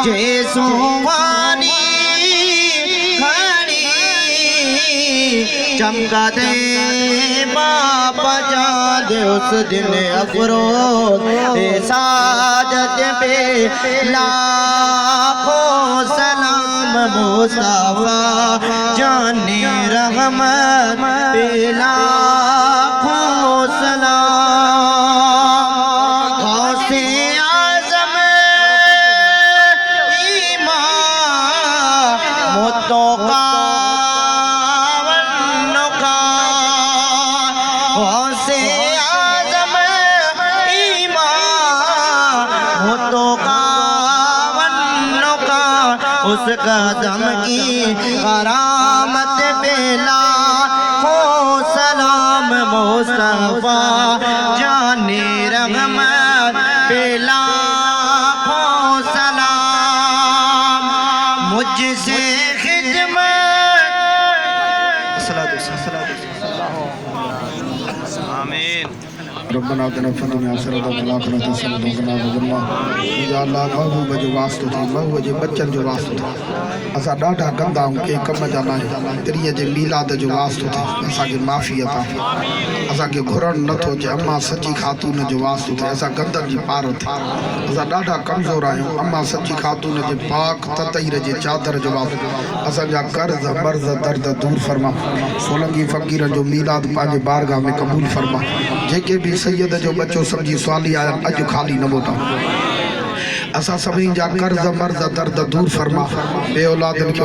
जे सुहानी घड़ी चमका दे बाबा जान दे उस दिन अफरोज साजत पे लाखों सलाम मुस्तफा जाने रहमत पे लाखों सलाम गौसे आज़म ईमान मोतों का गौसे आज़म ईमान मोतों का उस कदम की करामत पे लाखों सलाम मुस्तफा जाने रहमत पे लाखों सलाम मुझसे आमीन। रब्बना आतिना फिद दुनिया हसनतन व फिल आखिरति हसनतन व क़िना अज़ाबन्नार। या अल्लाह महबूब जो वास्तो थी महबूब जे बच्चन जो वास्तो थी असा ॾाढा गंदा के कम जा ना तिरीअ जे मीलाद जो वास्तो थी असा के माफ़ी अता असा के घुरण नथो जे अम्मा सच्ची खातून जो वास्तो थी असा गंदन जी पार थी असा ॾाढा कमज़ोर आहियूं अम्मा सच्ची खातून जे पाक ततईर जे चादर जो वास्तो असा जा कर्ज मर्ज दर्द दूर फरमा सोलंगी फ़कीर जो मीलाद पांजे बारगाह में कबूल फरमा जेके भी सैयद जो बच्चो समझी स्वाली आया अज खाली न मोटा असा सभी जा कर्ज मर्ज दर्द दूर फरमा बे औलादन के